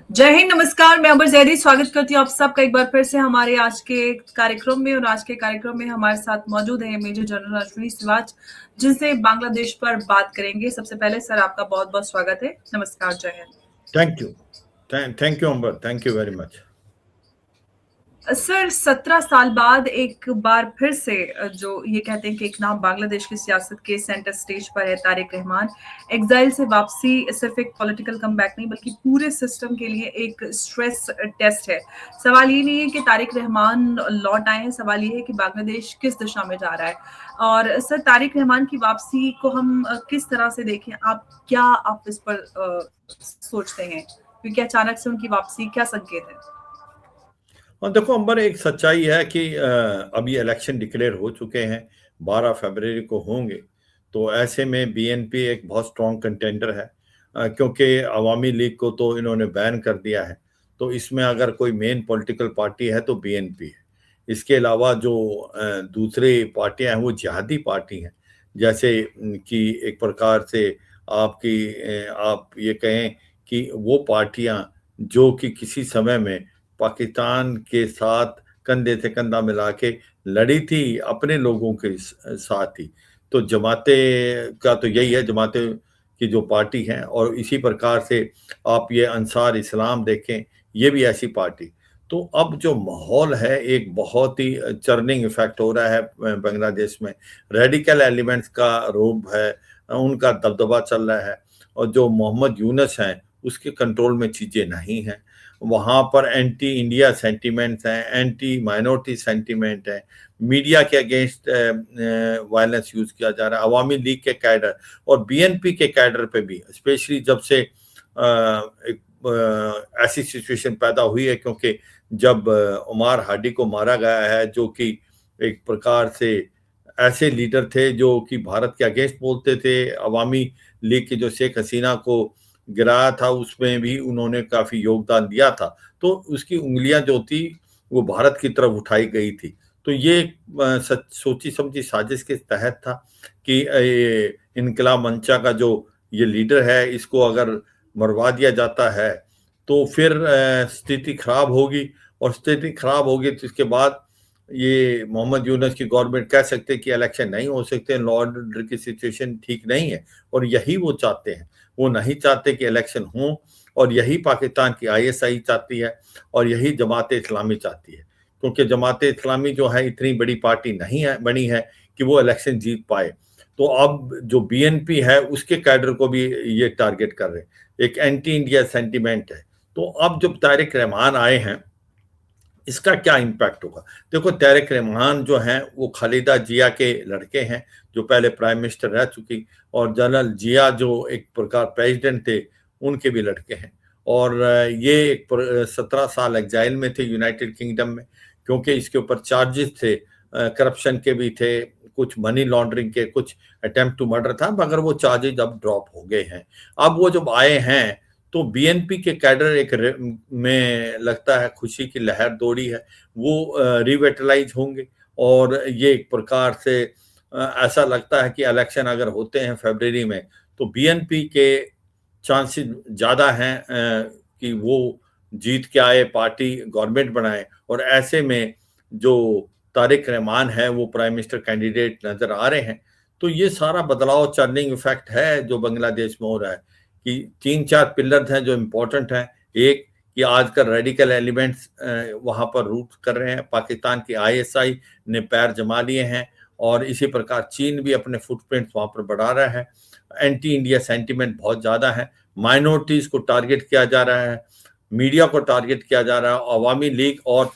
जय हिंद, नमस्कार। मैं अमर जैदी स्वागत करती हूँ आप सबका एक बार फिर से हमारे आज के कार्यक्रम में। और आज के कार्यक्रम में हमारे साथ मौजूद है मेजर जनरल अश्विनी सिवाच, जिनसे बांग्लादेश पर बात करेंगे। सबसे पहले सर, आपका बहुत बहुत स्वागत है। नमस्कार, जय Hind. Thank you. Thank you Amber, thank you very much. Sir, 17 साल बाद एक बार फिर से जो ये कहते हैं कि एक नाम बांग्लादेश की सियासत के सेंटर स्टेज पर है, तारिक रहमान। एग्जाइल से वापसी सिर्फ एक पॉलिटिकल कमबैक नहीं, बल्कि पूरे सिस्टम के लिए एक स्ट्रेस टेस्ट है। सवाल ये नहीं है कि तारिक रहमान लौट आए हैं, सवाल ये है कि बांग्लादेश किस दिशा में जा रहा है। और सर, तारिक रहमान की वापसी को हम किस तरह से देखें? आप इस पर सोचते हैं? क्योंकि अचानक से उनकी वापसी क्या संकेत है? और देखो अंबर, एक सच्चाई है कि अभी इलेक्शन डिक्लेयर हो चुके हैं, 12 फरवरी को होंगे। तो ऐसे में बीएनपी एक बहुत स्ट्रॉन्ग कंटेंडर है, क्योंकि अवामी लीग को तो इन्होंने बैन कर दिया है। तो इसमें अगर कोई मेन पॉलिटिकल पार्टी है तो बीएनपी है। इसके अलावा जो दूसरी पार्टियां हैं वो जिहादी पार्टी हैं, जैसे कि एक प्रकार से आप ये कहें कि वो पार्टियां जो कि किसी समय में पाकिस्तान के साथ कंधे से कंधा मिला के लड़ी थी अपने लोगों के साथ ही। तो जमाते का तो यही है, जमाते की जो पार्टी है। और इसी प्रकार से आप ये अंसार इस्लाम देखें, ये भी ऐसी पार्टी। तो अब जो माहौल है, एक बहुत ही चर्निंग इफेक्ट हो रहा है बांग्लादेश में। रेडिकल एलिमेंट्स का रूप है, उनका दबदबा चल रहा है। और जो मोहम्मद यूनस हैं उसके कंट्रोल में चीजें नहीं हैं। वहाँ पर एंटी इंडिया सेंटीमेंट्स हैं, एंटी माइनॉरिटी सेंटीमेंट है, मीडिया के अगेंस्ट वायलेंस यूज किया जा रहा है। अवामी लीग के कैडर और बीएनपी के कैडर पे भी, स्पेशली जब से एक ऐसी सिचुएशन पैदा हुई है, क्योंकि जब उमर हादी को मारा गया है, जो कि एक प्रकार से ऐसे लीडर थे जो कि भारत के अगेंस्ट बोलते थे। अवामी लीग की जो शेख हसीना को गिराया था उसमें भी उन्होंने काफी योगदान दिया था। तो उसकी उंगलियां जो थी वो भारत की तरफ उठाई गई थी। तो ये सोची समझी साजिश के तहत था कि इनकलाब मंचा का जो ये लीडर है, इसको अगर मरवा दिया जाता है तो फिर स्थिति खराब होगी। और स्थिति खराब होगी तो इसके बाद ये मोहम्मद यूनस की गवर्नमेंट कह सकते हैं कि इलेक्शन नहीं हो सकते, लॉ एंड ऑर्डर की सिचुएशन ठीक नहीं है। और यही वो चाहते हैं, वो नहीं चाहते कि इलेक्शन हो। और यही पाकिस्तान की आईएसआई चाहती है, और यही जमात इस्लामी चाहती है। क्योंकि जमात इस्लामी जो है इतनी बड़ी पार्टी नहीं है बनी है कि वो इलेक्शन जीत पाए। तो अब जो बीएनपी है उसके कैडर को भी ये टारगेट कर रहे हैं, एक एंटी इंडिया सेंटीमेंट है। तो अब जब तारिक रहमान आए हैं, इसका क्या इम्पैक्ट होगा? देखो, तारिक रहमान जो हैं वो खालिदा जिया के लड़के हैं, जो पहले प्राइम मिनिस्टर रह चुकी, और जनरल जिया जो एक प्रकार प्रेसिडेंट थे, उनके भी लड़के हैं। और ये 17 साल एग्जाइल में थे यूनाइटेड किंगडम में, क्योंकि इसके ऊपर चार्जेस थे, करप्शन के भी थे, कुछ मनी लॉन्ड्रिंग के, कुछ अटेम्प्ट टू मर्डर था, मगर वो चार्जेस अब ड्रॉप हो गए हैं। अब वो जब आए हैं तो बीएनपी के कैडर में लगता है खुशी की लहर दौड़ी है, वो रिवेटलाइज होंगे। और ये एक प्रकार से ऐसा लगता है कि इलेक्शन अगर होते हैं फरवरी में तो बीएनपी के चांसेस ज़्यादा हैं कि वो जीत के आए, पार्टी गवर्नमेंट बनाए। और ऐसे में जो तारिक रहमान है वो प्राइम मिनिस्टर कैंडिडेट नजर आ रहे हैं। तो ये सारा बदलाव चर्निंग इफेक्ट है जो बांग्लादेश में हो रहा है, कि 3-4 पिलर हैं जो इम्पोर्टेंट हैं। एक कि आजकल रेडिकल एलिमेंट्स वहाँ पर रूट कर रहे हैं, पाकिस्तान की आईएसआई ने पैर जमा लिए हैं, और इसी प्रकार चीन भी अपने फुटप्रिंट्स वहाँ पर बढ़ा रहा है। एंटी इंडिया सेंटीमेंट बहुत ज़्यादा है, माइनॉरिटीज़ को टारगेट किया जा रहा है, मीडिया को टारगेट किया जा रहा है, अवामी लीग और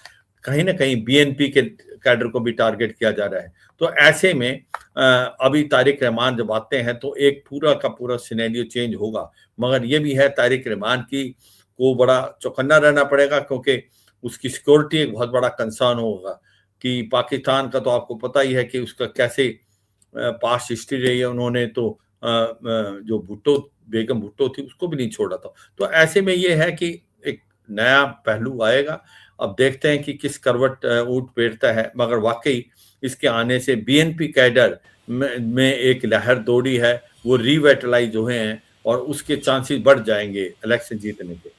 कहीं ना कहीं बीएनपी के कैडर को भी टारगेट किया जा रहा है। तो ऐसे में अभी तारिक रहमान जब आते हैं तो एक पूरा का पूरा सिनेरियो चेंज होगा। मगर ये भी है, तारिक रहमान की को बड़ा चौकन्ना रहना पड़ेगा, क्योंकि उसकी सिक्योरिटी एक बहुत बड़ा कंसर्न होगा। कि पाकिस्तान का तो आपको पता ही है कि उसका कैसे पास्ट हिस्ट्री रही है। उन्होंने तो जो भुट्टो, बेगम भुट्टो थी, उसको भी नहीं छोड़ा था। तो ऐसे में ये है कि एक नया पहलू आएगा। अब देखते हैं कि किस करवट ऊँट पेटता है। मगर वाकई इसके आने से बीएनपी कैडर में एक लहर दौड़ी है, वो रिवेटलाइज हुए हैं, और उसके चांसेस बढ़ जाएंगे इलेक्शन जीतने के।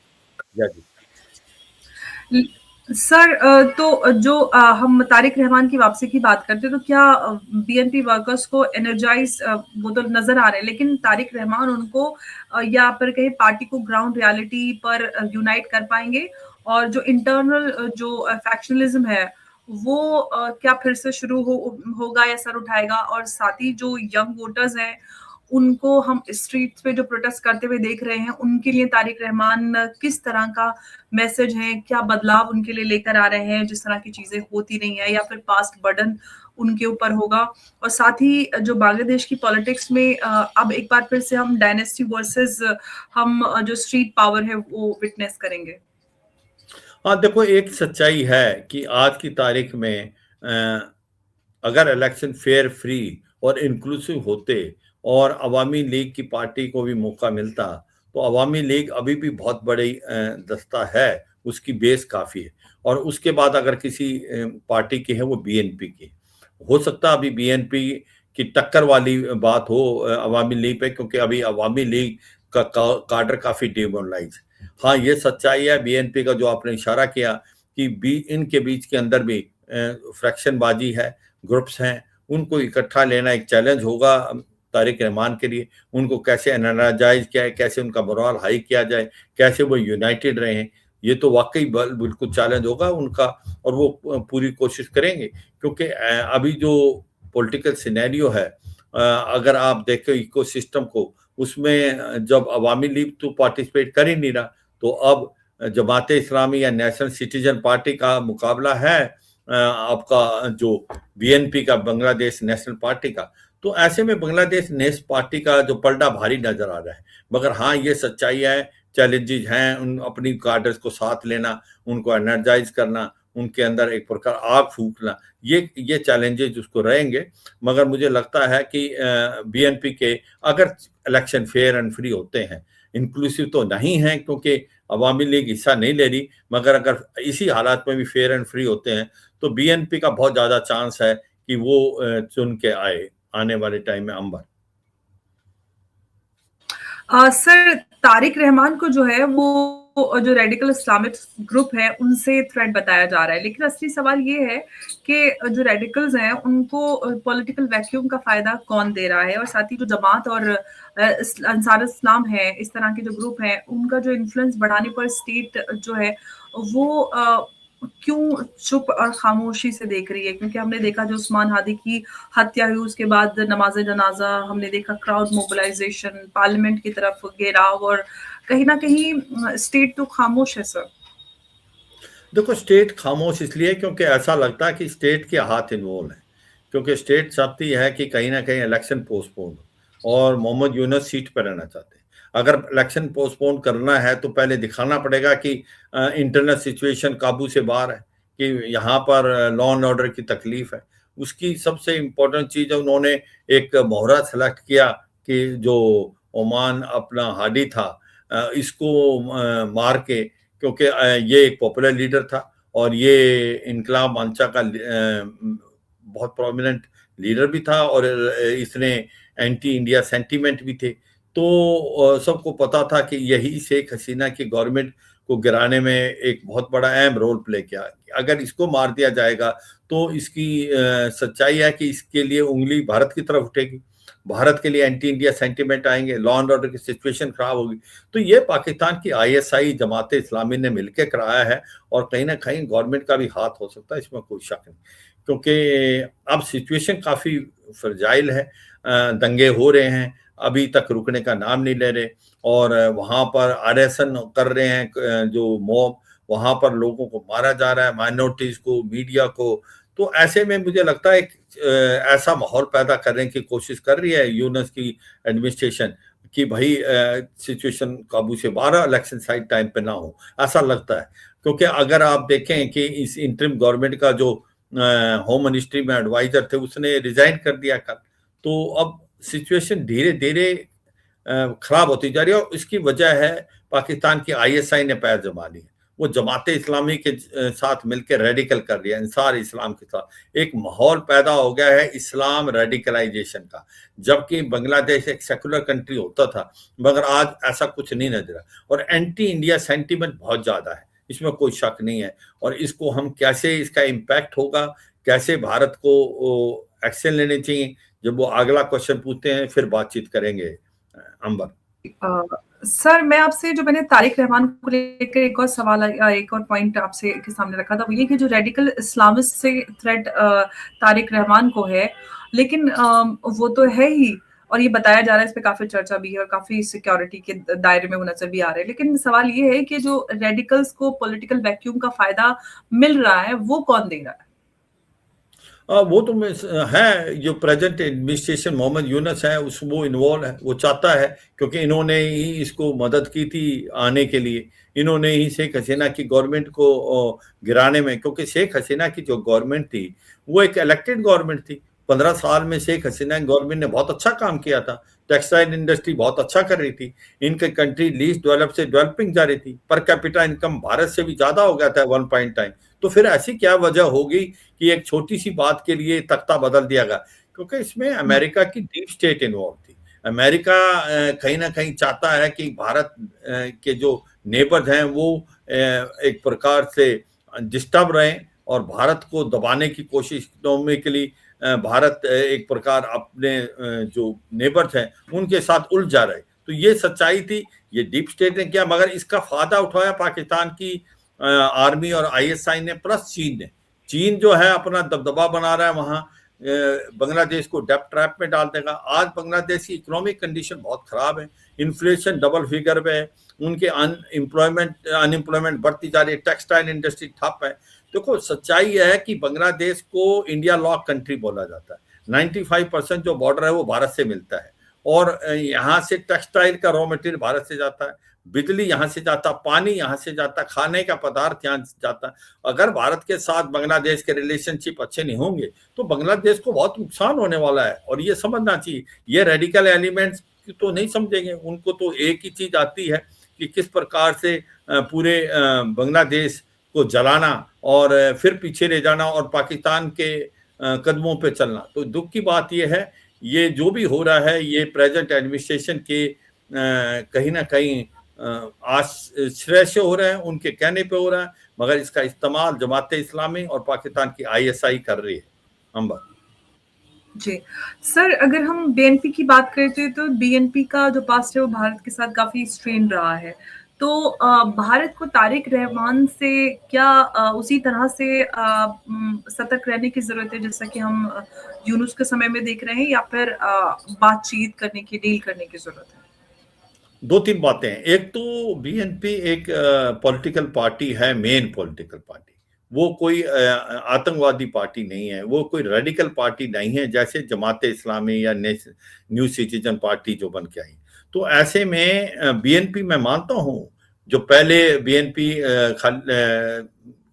या जी। सर तो जो हम तारिक रहमान की वापसी की बात करते हैं तो क्या बीएनपी वर्कर्स को एनर्जाइज वो तो नजर आ रहे हैं, लेकिन तारिक रहमान उनको या फिर कहीं पार्टी को ग्राउंड रियलिटी पर यूनाइट कर पाएंगे? और जो इंटरनल जो फैक्शनलिज्म है वो क्या फिर से शुरू होगा या सर उठाएगा? और साथ ही जो यंग वोटर्स हैं उनको हम स्ट्रीट्स पे जो प्रोटेस्ट करते हुए देख रहे हैं, उनके लिए तारिक रहमान किस तरह का मैसेज है, क्या बदलाव उनके लिए लेकर आ रहे हैं, जिस तरह की चीजें होती नहीं है, या फिर पास्ट बर्डन उनके ऊपर होगा? और साथ ही जो बांग्लादेश की पॉलिटिक्स में अब एक बार फिर से हम डायनेस्टी वर्सेस हम जो स्ट्रीट पावर है वो विटनेस करेंगे। हाँ, देखो एक सच्चाई है कि आज की तारीख में अगर इलेक्शन फेयर, फ्री और इंक्लूसिव होते और अवामी लीग की पार्टी को भी मौका मिलता, तो अवामी लीग अभी भी बहुत बड़ी दस्ता है, उसकी बेस काफ़ी है। और उसके बाद अगर किसी पार्टी की है वो बीएनपी की। हो सकता है अभी बीएनपी की टक्कर वाली बात हो अवामी लीग पे, क्योंकि अभी अवामी लीग का काडर काफ़ी डिमोरलाइज है। हाँ, ये सच्चाई है बीएनपी का जो आपने इशारा किया कि इनके बीच के अंदर भी फ्रैक्शनबाजी है, ग्रुप्स हैं, उनको इकट्ठा लेना एक चैलेंज होगा तारिक रहमान के लिए। उनको कैसे एनर्जाइज किया है, कैसे उनका मोरल हाई किया जाए, कैसे वो यूनाइटेड रहें, ये तो वाकई बिल्कुल चैलेंज होगा उनका। और वो पूरी कोशिश करेंगे, क्योंकि अभी जो पॉलिटिकल सिनेरियो है, अगर आप देखें इकोसिस्टम को, उसमें जब अवामी लीग तो पार्टिसिपेट कर ही नहीं रहा, तो अब जमात इस्लामी या नेशनल सिटीजन पार्टी का मुकाबला है आपका जो बीएनपी का, बांग्लादेश नेशनल पार्टी का। तो ऐसे में बांग्लादेश नेशनल पार्टी का जो पलड़ा भारी नजर आ रहा है। मगर हाँ, ये सच्चाई है, चैलेंजेस हैं, उन अपनी कार्डर्स को साथ लेना, उनको एनर्जाइज करना, उनके अंदर एक प्रकार आग फूकना, ये चैलेंजेस उसको रहेंगे। मगर मुझे लगता है कि बीएनपी के अगर इलेक्शन फेयर एंड फ्री होते हैं, इंक्लूसिव तो नहीं है क्योंकि अवामी लीग हिस्सा नहीं ले रही, मगर अगर इसी हालात में भी फेयर एंड फ्री होते हैं तो बीएनपी का बहुत ज्यादा चांस है कि वो चुन के आए आने वाले टाइम में अंबर। सर तारिक रहमान को जो है वो जो रेडिकल इस्लामिक ग्रुप है उनसे थ्रेट बताया जा रहा है, लेकिन असली सवाल ये है कि जो रेडिकल्स हैं उनको पॉलिटिकल वैक्यूम का फायदा कौन दे रहा है? और साथ ही जो जमात और अंसार इस्लाम है, इस तरह के जो ग्रुप हैं, उनका जो इन्फ्लुएंस बढ़ाने पर स्टेट जो है वो क्यों चुप और खामोशी से देख रही है? क्योंकि हमने देखा जो उस्मान हादी की हत्या हुई उसके बाद नमाज जनाजा, हमने देखा क्राउड मोबिलाइजेशन, पार्लियामेंट की तरफ घेराव, और कहीं ना कहीं स्टेट तो खामोश है सर। देखो स्टेट खामोश इसलिए क्योंकि ऐसा लगता है कि स्टेट के हाथ इन्वॉल्व है, क्योंकि स्टेट चाहती है कि कहीं ना कहीं इलेक्शन पोस्टपोन हो और मोहम्मद यूनुस सीट पर रहना चाहते हैं। अगर इलेक्शन पोस्टपोन करना है तो पहले दिखाना पड़ेगा कि इंटरनल सिचुएशन काबू से बाहर है, कि यहाँ पर लॉ एंड ऑर्डर की तकलीफ है। उसकी सबसे इम्पोर्टेंट चीज़ उन्होंने एक मोहरा सेलेक्ट किया कि जो ओमान अपना हाडी था, इसको मार के, क्योंकि ये एक पॉपुलर लीडर था और ये इनकलाब मंचा का बहुत प्रोमिनेंट लीडर भी था और इसने एंटी इंडिया सेंटीमेंट भी थे। तो सबको पता था कि यही शेख हसीना की गवर्नमेंट को गिराने में एक बहुत बड़ा अहम रोल प्ले किया। अगर इसको मार दिया जाएगा तो इसकी सच्चाई है कि इसके लिए उंगली भारत की तरफ उठेगी, भारत के लिए एंटी इंडिया सेंटीमेंट आएंगे, लॉ एंड ऑर्डर की सिचुएशन खराब होगी। तो ये पाकिस्तान की आईएसआई जमात इस्लामी ने मिलकर कराया है और कहीं ना कहीं गवर्नमेंट का भी हाथ हो सकता है, इसमें कोई शक नहीं। क्योंकि अब सिचुएशन काफ़ी फ्रजाइल है, दंगे हो रहे हैं, अभी तक रुकने का नाम नहीं ले रहे और वहाँ पर आरएसएन कर रहे हैं जो मॉब, वहाँ पर लोगों को मारा जा रहा है, माइनॉरिटीज को, मीडिया को। तो ऐसे में मुझे लगता है एक ऐसा माहौल पैदा करने की कोशिश कर रही है यूनुस की एडमिनिस्ट्रेशन कि भाई सिचुएशन काबू से बाहर, इलेक्शन साइड टाइम पे ना हो, ऐसा लगता है। क्योंकि अगर आप देखें कि इस इंटरिम गवर्नमेंट का जो होम मिनिस्ट्री में एडवाइजर थे उसने रिजाइन कर दिया कल, तो अब सिचुएशन धीरे धीरे खराब होती जा रही है और इसकी वजह है पाकिस्तान की आईएसआई ने पैर जमा ली है। वो जमाते इस्लामी के साथ मिलकर रेडिकल कर दिया, अंसार इस्लाम के साथ एक माहौल पैदा हो गया है इस्लाम रेडिकलाइजेशन का। जबकि बांग्लादेश एक सेकुलर कंट्री होता था, मगर आज ऐसा कुछ नहीं नजर आ, और एंटी इंडिया सेंटीमेंट बहुत ज्यादा है, इसमें कोई शक नहीं है। और इसको हम कैसे, इसका इम्पैक्ट होगा, कैसे भारत को एक्शन लेने चाहिए, जब वो अगला क्वेश्चन पूछते हैं फिर बातचीत करेंगे। अंबर। सर, मैं आपसे, जो मैंने तारिक रहमान को लेकर एक और सवाल, एक और पॉइंट आपसे के सामने रखा था, वो ये कि जो रेडिकल इस्लामिस्ट से थ्रेट तारिक रहमान को है, लेकिन वो तो है ही, और ये बताया जा रहा है, इस पे काफी चर्चा भी है और काफी सिक्योरिटी के दायरे में वो नजर भी आ रहे हैं। लेकिन सवाल ये है कि जो रेडिकल्स को पॉलिटिकल वैक्यूम का फायदा मिल रहा है, वो कौन दे रहा है? वो तो है, जो प्रेजेंट एडमिनिस्ट्रेशन मोहम्मद यूनस है उस वो इन्वॉल्व है, वो चाहता है, क्योंकि इन्होंने ही इसको मदद की थी आने के लिए, इन्होंने ही शेख हसीना की गवर्नमेंट को गिराने में, क्योंकि शेख हसीना की जो गवर्नमेंट थी वो एक इलेक्टेड गवर्नमेंट थी। 15 साल में शेख हसीना गवर्नमेंट ने बहुत अच्छा काम किया था, टेक्सटाइल इंडस्ट्री बहुत अच्छा कर रही थी, इनके कंट्री लीस्ट डेवलप से डेवलपिंग जा रही थी, पर कैपिटा इनकम भारत से भी ज्यादा हो गया था 1 टाइम। तो फिर ऐसी क्या वजह होगी कि एक छोटी सी बात के लिए तख्ता बदल दिया गया? क्योंकि इसमें अमेरिका की डीप स्टेट इन्वॉल्व थी। अमेरिका कहीं ना कहीं चाहता है कि भारत के जो नेबर्स हैं वो एक प्रकार से डिस्टर्ब रहें, और भारत को दबाने की कोशिश के लिए भारत एक प्रकार अपने जो नेबर्स हैं उनके साथ उलझ जा रहे। तो ये सच्चाई थी, ये डीप स्टेट ने किया, मगर इसका फायदा उठाया पाकिस्तान की आर्मी और आईएसआई ने, प्लस चीन ने। चीन जो है अपना दबदबा बना रहा है वहां, बांग्लादेश को डेप्ट ट्रैप में डाल देगा। आज बांग्लादेश की इकोनॉमिक कंडीशन बहुत खराब है, इन्फ्लेशन डबल फिगर पे है, उनके अनएम्प्लॉयमेंट बढ़ती जा रही है, टेक्सटाइल इंडस्ट्री ठप है। देखो सच्चाई यह है कि बांग्लादेश को इंडिया लॉक कंट्री बोला जाता है, 95% जो बॉर्डर है वो भारत से मिलता है, और यहाँ से टेक्सटाइल का रॉ मटेरियल भारत से जाता है, बिजली यहाँ से जाता, पानी यहाँ से जाता, खाने का पदार्थ यहाँ से जाता। अगर भारत के साथ बांग्लादेश के रिलेशनशिप अच्छे नहीं होंगे तो बांग्लादेश को बहुत नुकसान होने वाला है, और ये समझना चाहिए। ये रेडिकल एलिमेंट्स तो नहीं समझेंगे, उनको तो एक ही चीज आती है कि किस प्रकार से पूरे बांग्लादेश को जलाना और फिर पीछे ले जाना और पाकिस्तान के कदमों पे चलना। तो दुख की बात यह है, ये जो भी हो रहा है ये प्रेजेंट एडमिनिस्ट्रेशन के कहीं ना कहीं आश्रय से हो रहा है, उनके कहने पे हो रहा है, मगर इसका इस्तेमाल जमाते इस्लामी और पाकिस्तान की आईएसआई कर रही है। अंबर जी सर, अगर हम बीएनपी की बात करते हैं तो बीएनपी का जो पास्ट है वो भारत के साथ काफी स्ट्रेन रहा है। तो भारत को तारिक रहमान से क्या उसी तरह से सतर्क रहने की जरूरत है जैसा कि हम यूनुस के समय में देख रहे हैं, या फिर बातचीत करने की, डील करने की जरूरत है? 2-3 बातें हैं। एक तो बीएनपी एक पॉलिटिकल पार्टी है, मेन पॉलिटिकल पार्टी, वो कोई आतंकवादी पार्टी नहीं है, वो कोई रेडिकल पार्टी नहीं है जैसे जमाते इस्लामी या न्यू सिटीजन पार्टी जो बन के आई। तो ऐसे में बीएनपी मैं मानता हूं, जो पहले बीएनपी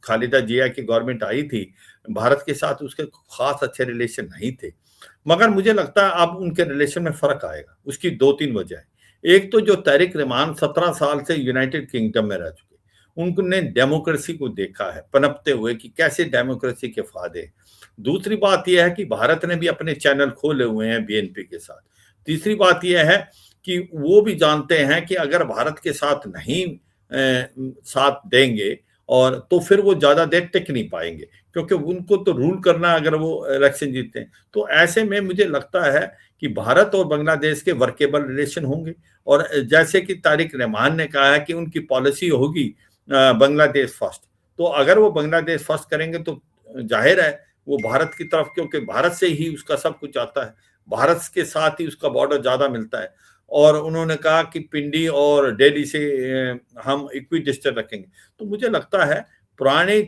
खालिदा जिया की गवर्नमेंट आई थी, भारत के साथ उसके खास अच्छे रिलेशन नहीं थे, मगर मुझे लगता है अब उनके रिलेशन में फर्क आएगा। उसकी 2-3 वजह है। एक तो जो तारिक रहमान 17 साल से यूनाइटेड किंगडम में रह चुके, उन्होंने डेमोक्रेसी को देखा है पनपते हुए कि कैसे डेमोक्रेसी के फायदे। दूसरी बात यह है कि भारत ने भी अपने चैनल खोले हुए हैं बीएनपी के साथ। तीसरी बात यह है कि वो भी जानते हैं कि अगर भारत के साथ नहीं साथ देंगे और तो फिर वो ज्यादा देर टिक नहीं पाएंगे, क्योंकि उनको तो रूल करना अगर वो इलेक्शन जीतते हैं। तो ऐसे में मुझे लगता है कि भारत और बांग्लादेश के वर्केबल रिलेशन होंगे, और जैसे कि तारिक रहमान ने कहा है कि उनकी पॉलिसी होगी बांग्लादेश फर्स्ट, तो अगर वो बांग्लादेश फर्स्ट करेंगे तो जाहिर है वो भारत की तरफ, क्योंकि भारत से ही उसका सब कुछ आता है, भारत के साथ ही उसका बॉर्डर ज्यादा मिलता है। और उन्होंने कहा कि पिंडी और दिल्ली से हम इक्वी डिस्टेंस रखेंगे। तो मुझे लगता है पुराने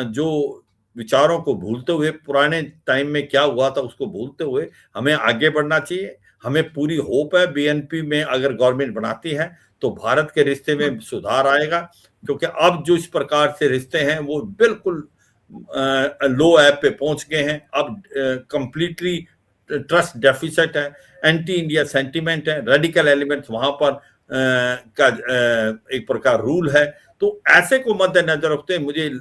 जो विचारों को भूलते हुए, पुराने टाइम में क्या हुआ था उसको भूलते हुए हमें आगे बढ़ना चाहिए। हमें पूरी होप है बीएनपी में अगर गवर्नमेंट बनाती है तो भारत के रिश्ते में सुधार आएगा, क्योंकि अब जो इस प्रकार से रिश्ते हैं वो बिल्कुल लो ऐप पे पहुंच गए हैं। अब कंप्लीटली ट्रस्ट डेफिसिट है, एंटी इंडिया सेंटीमेंट है, रेडिकल एलिमेंट्स वहां पर का एक प्रकार रूल है। तो ऐसे को मद्देनजर रखते हुए मुझे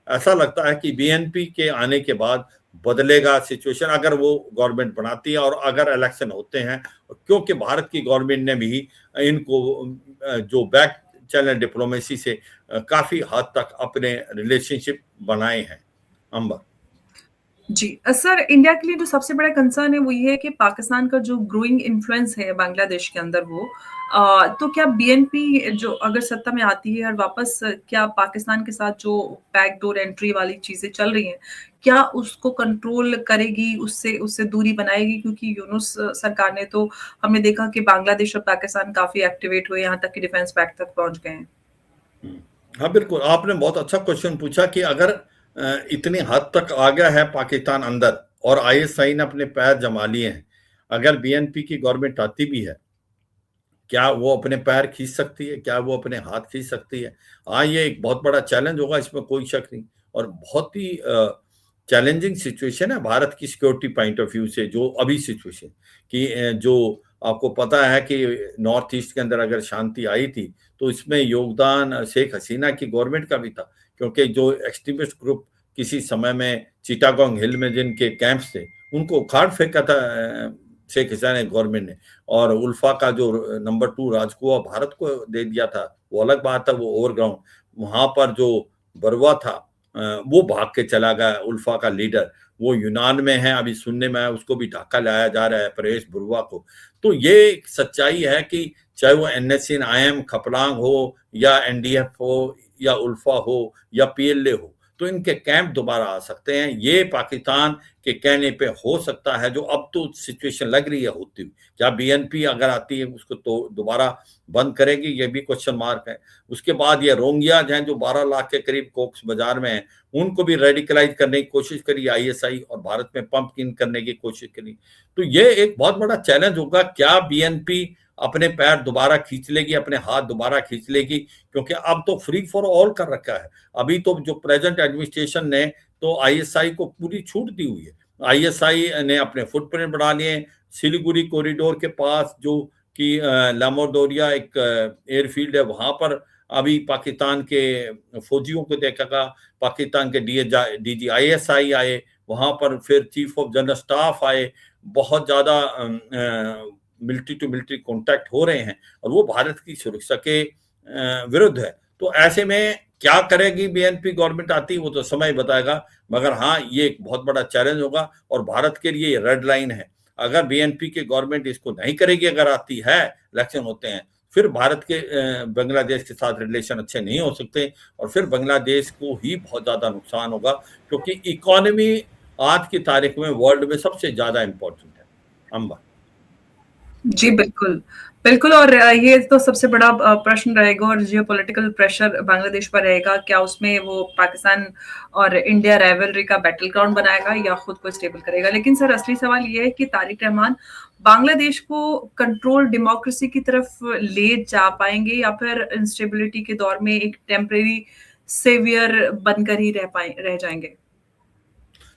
ऐसा लगता है कि बीएनपी के आने के बाद बदलेगा सिचुएशन, अगर वो गवर्नमेंट बनाती है और अगर इलेक्शन होते हैं, क्योंकि भारत की गवर्नमेंट ने भी इनको जो बैक चैनल डिप्लोमेसी से काफी हद तक अपने रिलेशनशिप बनाए हैं। अंबर। जी सर, इंडिया के लिए जो सबसे बड़ा कंसर्न है वो ये है कि पाकिस्तान का जो ग्रोइंग इन्फ्लुएंस है बांग्लादेश के अंदर वो तो क्या बीएनपी जो अगर सत्ता में आती है और वापस क्या पाकिस्तान के साथ जो बैकडोर एंट्री वाली चीजें चल रही हैं, क्या उसको कंट्रोल करेगी, उससे उससे दूरी बनाएगी? क्योंकि यूनुस सरकार ने तो हमने देखा कि बांग्लादेश और पाकिस्तान काफी एक्टिवेट हुए, यहाँ तक कि डिफेंस पैक्ट तक पहुंच गए हैं। हाँ बिल्कुल, आपने बहुत अच्छा क्वेश्चन पूछा कि अगर इतनी हद तक आ गया है पाकिस्तान अंदर और आईएसआई ने अपने पैर जमा लिए हैं, अगर बीएनपी की गवर्नमेंट आती भी है, क्या वो अपने पैर खींच सकती है, क्या वो अपने हाथ खींच सकती है? हाँ, ये एक बहुत बड़ा चैलेंज होगा, इसमें कोई शक नहीं। और बहुत ही चैलेंजिंग सिचुएशन है भारत की सिक्योरिटी पॉइंट ऑफ व्यू से, जो अभी सिचुएशन कि जो आपको पता है कि नॉर्थ ईस्ट के अंदर अगर शांति आई थी, तो इसमें योगदान शेख हसीना की गवर्नमेंट का भी था, क्योंकि जो एक्सट्रीमिस्ट ग्रुप किसी समय में चिटागोंग हिल में जिनके कैंप्स थे, उनको उखाड़ फेंका था शेख हसीना गवर्नमेंट ने। और उल्फा का जो नंबर 2 राजकुआ भारत को दे दिया था, वो अलग बात है, वो ओवरग्राउंड। वहां पर जो बरुआ था वो भाग के चला गया, उल्फा का लीडर, वो यूनान में है, अभी सुनने में आया उसको भी ढाका लाया जा रहा है, प्रवेश बरुआ को। तो ये एक सच्चाई है कि चाहे वो एनएससी आईएम खपलांग हो या एनडीएफ हो या उल्फा हो या पीएलए हो, तो इनके कैंप दोबारा आ सकते हैं। ये पाकिस्तान के कहने पे हो सकता है, जो अब तो सिचुएशन लग रही है होती हुई। क्या बीएनपी अगर आती है उसको तो दोबारा बंद करेगी, ये भी क्वेश्चन मार्क है। उसके बाद ये रोहिंग्याज हैं जो 12 लाख के करीब कोक्स बाजार में हैं, उनको भी रेडिकलाइज करने की कोशिश करी आईएसआई और भारत में पंप इन करने की कोशिश करी। तो ये एक बहुत बड़ा चैलेंज होगा, क्या बीएनपी अपने पैर दोबारा खींच लेगी, अपने हाथ दोबारा खींच लेगी? क्योंकि अब तो फ्री फॉर ऑल कर रखा है। अभी तो जो प्रेजेंट एडमिनिस्ट्रेशन ने तो आईएसआई को पूरी छूट दी हुई है। आईएसआई ने अपने फुटप्रिंट बढ़ा लिए। सिलीगुड़ी कॉरिडोर के पास जो कि लामोदोरिया एक एयरफील्ड है, वहां पर अभी पाकिस्तान के फौजियों को देखा, पाकिस्तान के डीजी आईएसआई आए, वहां पर फिर चीफ ऑफ जनरल स्टाफ आए, बहुत ज्यादा मिलिट्री टू मिलिट्री कॉन्टैक्ट हो रहे हैं और वो भारत की सुरक्षा के विरुद्ध है। तो ऐसे में क्या करेगी बीएनपी गवर्नमेंट आती, वो तो समय बताएगा। मगर हाँ, ये एक बहुत बड़ा चैलेंज होगा और भारत के लिए ये रेड लाइन है। अगर बीएनपी की गवर्नमेंट इसको नहीं करेगी, अगर आती है, इलेक्शन होते हैं, फिर भारत के बांग्लादेश के साथ रिलेशन अच्छे नहीं हो सकते और फिर बांग्लादेश को ही बहुत ज्यादा नुकसान होगा, क्योंकि इकोनॉमी आज की तारीख में वर्ल्ड में सबसे ज्यादा इंपॉर्टेंट है। अंबा। जी, बिल्कुल। बिल्कुल, और ये तो सबसे बड़ा प्रश्न रहेगा और जियोपॉलिटिकल प्रेशर बांग्लादेश पर रहेगा, क्या उसमें वो पाकिस्तान और इंडिया राइवलरी का बैटल ग्राउंड बनाएगा या खुद को स्टेबल करेगा? लेकिन सर, असली सवाल ये है कि तारिक रहमान बांग्लादेश को कंट्रोल डेमोक्रेसी की तरफ ले जा पाएंगे या फिर इंस्टेबिलिटी के दौर में एक टेम्परेरी सेवियर बनकर ही रह जाएंगे?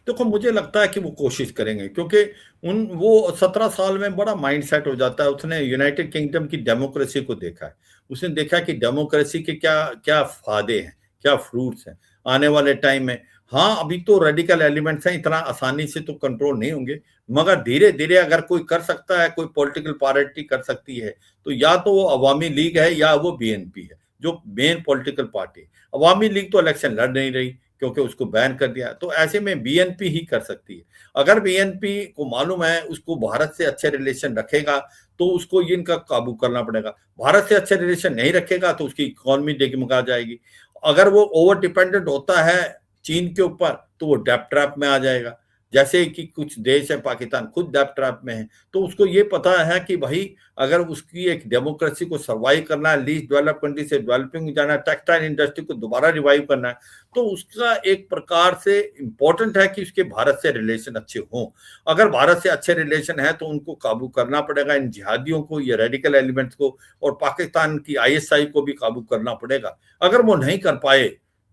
देखो, मुझे लगता है कि वो कोशिश करेंगे, क्योंकि उन वो 17 साल में बड़ा माइंडसेट हो जाता है। उसने यूनाइटेड किंगडम की डेमोक्रेसी को देखा है, उसने देखा कि डेमोक्रेसी के क्या क्या फायदे हैं, क्या फ्रूट्स हैं आने वाले टाइम में। हाँ, अभी तो रेडिकल एलिमेंट्स हैं, इतना आसानी से तो कंट्रोल नहीं होंगे, मगर धीरे धीरे अगर कोई कर सकता है, कोई पॉलिटिकल पार्टी कर सकती है, तो या तो वो अवामी लीग है या वो बीएनपी है, जो मेन पॉलिटिकल पार्टी है। अवामी लीग तो इलेक्शन लड़ नहीं रही क्योंकि उसको बैन कर दिया, तो ऐसे में बीएनपी ही कर सकती है। अगर बीएनपी को मालूम है उसको भारत से अच्छे रिलेशन रखेगा, तो उसको इनका काबू करना पड़ेगा। भारत से अच्छे रिलेशन नहीं रखेगा तो उसकी इकोनॉमी डगमगा जाएगी। अगर वो ओवर डिपेंडेंट होता है चीन के ऊपर, तो वो डेब्ट ट्रैप में आ जाएगा। जैसे कि कुछ देश है, पाकिस्तान खुद डेब्ट ट्रैप में है, तो उसको ये पता है कि भाई अगर उसकी एक डेमोक्रेसी को सर्वाइव करना है, लीस्ट डेवलप कंट्री से डेवलपिंग में जाना है, टेक्सटाइल इंडस्ट्री को दोबारा रिवाइव करना है, तो उसका एक प्रकार से इंपॉर्टेंट है कि उसके भारत से रिलेशन अच्छे हों। अगर भारत से अच्छे रिलेशन है तो उनको काबू करना पड़ेगा, इन जिहादियों को, ये रेडिकल एलिमेंट्स को, और पाकिस्तान की आईएसआई को भी काबू करना पड़ेगा। अगर वो नहीं कर पाए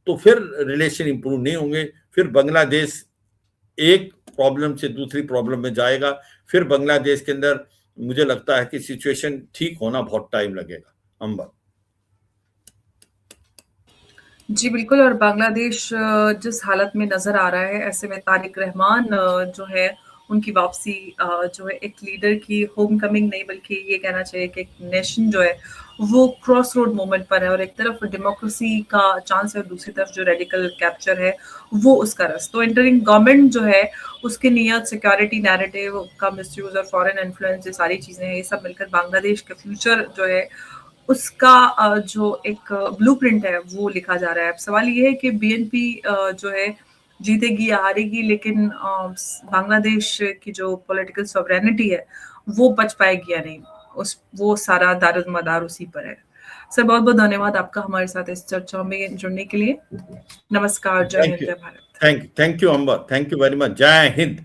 तो फिर रिलेशन इंप्रूव नहीं होंगे, फिर बांग्लादेश एक प्रॉब्लम से दूसरी प्रॉब्लम में जाएगा। फिर बांग्लादेश के अंदर मुझे लगता है कि सिचुएशन ठीक होना बहुत टाइम लगेगा। अंबर। जी, बिल्कुल। और बांग्लादेश जिस हालत में नज़र आ रहा है, ऐसे में तारिक रहमान जो है, उनकी वापसी जो है एक लीडर की होम कमिंग नहीं, बल्कि ये कहना चाहिए कि एक नेशन जो है, वो क्रॉस रोड मोमेंट पर है, और एक तरफ डेमोक्रेसी का चांस है और दूसरी तरफ जो रेडिकल कैप्चर है, वो उसका रस। तो इंटरिम गवर्नमेंट जो है, उसकी नीयत, सिक्योरिटी नैरेटिव का मिसयूज़ और फॉरेन इन्फ्लुएंस, ये सारी चीज़ें हैं, ये सब मिलकर बांग्लादेश का फ्यूचर जो है, उसका जो एक ब्लूप्रिंट है, वो लिखा जा रहा है। अब सवाल ये है कि बीएनपी जो है, जीतेगी या हारेगी, लेकिन बांग्लादेश की जो पॉलिटिकल सॉवरेनिटी है, वो बच पाएगी या नहीं, वो सारा दारोमदार उसी पर है। सर, बहुत-बहुत धन्यवाद आपका हमारे साथ इस चर्चा में जुड़ने के लिए। नमस्कार, जय थैंक हिंद, यू, जय Bharat. Thank you Amber, thank you very much. जय हिंद।